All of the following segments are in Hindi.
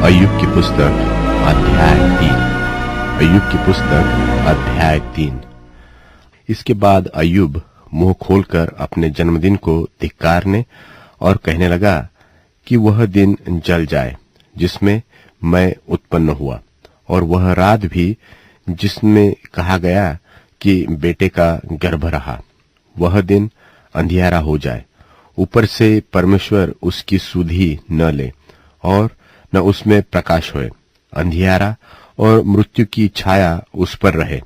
अय्यूब की पुस्तक अध्याय 3। अय्यूब की पुस्तक अध्याय 3। इसके बाद अय्यूब मुंह खोलकर अपने जन्मदिन को धिक्कारने और कहने लगा कि वह दिन जल जाए जिसमें मैं उत्पन्न हुआ, और वह रात भी जिसमें कहा गया कि बेटे का गर्भ रहा। वह दिन अंधियारा हो जाए, ऊपर से परमेश्वर उसकी सुधि न ले और न उसमें प्रकाश होए। अंधियारा और मृत्यु की छाया उस पर रहे,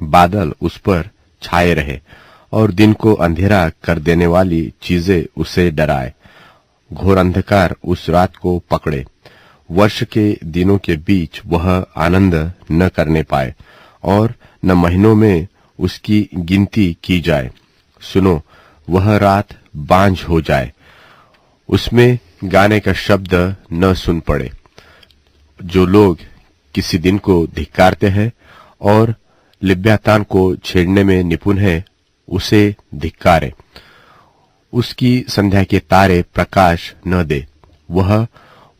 बादल उस पर छाए रहे और दिन को अंधेरा कर देने वाली चीजें उसे डराए। घोर अंधकार उस रात को पकड़े। वर्ष के दिनों के बीच वह आनंद न करने पाए और न महीनों में उसकी गिनती की जाए। सुनो, वह रात बांझ हो जाए, उसमें गाने का शब्द न सुन पड़े। जो लोग किसी दिन को धिक्कारते हैं और लिव्यातान को छेड़ने में निपुण है, उसे धिक्कारे। उसकी संध्या के तारे प्रकाश न दे। वह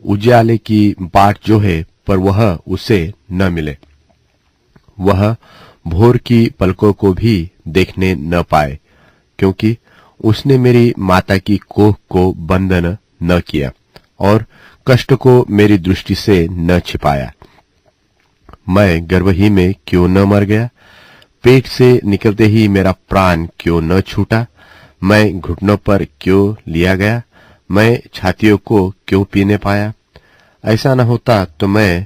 उजियाले की बाट जो है, पर वह उसे न मिले। वह भोर की पलकों को भी देखने न पाए, क्योंकि उसने मेरी माता की कोख को बंधन न किया और कष्ट को मेरी दृष्टि से न छिपाया। मैं गर्भ ही में क्यों न मर गया? पेट से निकलते ही मेरा प्राण क्यों न छूटा? मैं घुटनों पर क्यों लिया गया? मैं छातियों को क्यों पीने पाया? ऐसा न होता तो मैं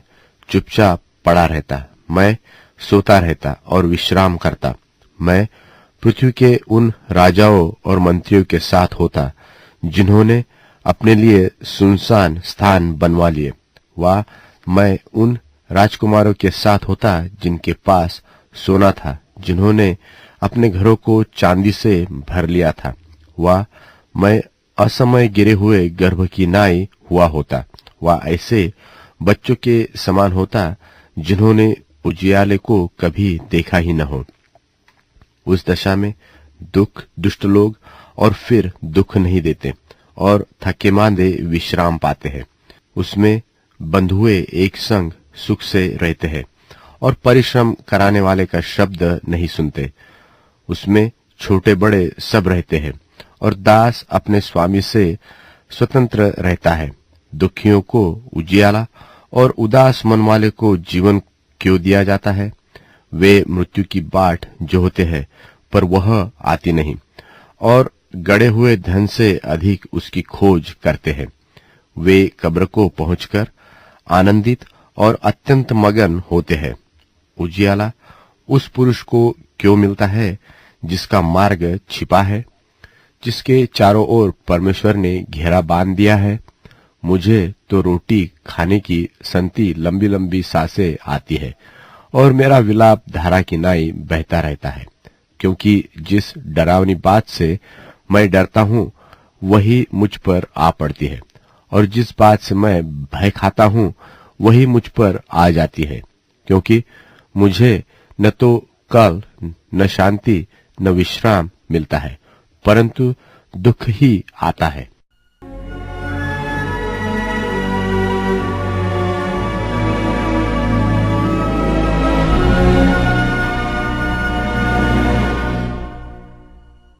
चुपचाप पड़ा रहता, मैं सोता रहता और विश्राम करता। मैं पृथ्वी के उन राजाओं और मंत्रियों के साथ होता जिन्होंने अपने लिए सुनसान स्थान बनवा लिए। वा मैं उन राजकुमारों के साथ होता जिनके पास सोना था, जिन्होंने अपने घरों को चांदी से भर लिया था। वा मैं असमय गिरे हुए गर्भ की नाई हुआ होता। वा ऐसे बच्चों के समान होता जिन्होंने उजियाले को कभी देखा ही न हो। उस दशा में दुख दुष्ट लोग और फिर दुख नहीं देते, और थके मांदे विश्राम पाते हैं। उसमें बंधुए एक संग सुख से रहते हैं और परिश्रम कराने वाले का शब्द नहीं सुनते। उसमें छोटे बड़े सब रहते हैं और दास अपने स्वामी से स्वतंत्र रहता है। दुखियों को उजियाला और उदास मन वाले को जीवन क्यों दिया जाता है? वे मृत्यु की बाट जो होते हैं, पर वह आती नहीं, और गड़े हुए धन से अधिक उसकी खोज करते हैं। वे कब्र को पहुंचकर आनंदित और अत्यंत मगन होते हैं। उजियाला उस पुरुष को क्यों मिलता है जिसका मार्ग छिपा है, जिसके चारों ओर परमेश्वर ने घेरा बांध दिया है। मुझे तो रोटी खाने की संति लंबी लंबी सांसें आती है और मेरा विलाप धारा की नाई बहता रहता है, क्योंकि जिस डरावनी बात से मैं डरता हूं वही मुझ पर आ पड़ती है, और जिस बात से मैं भय खाता हूं वही मुझ पर आ जाती है। क्योंकि मुझे न तो कल न शांति न विश्राम मिलता है, परंतु दुख ही आता है।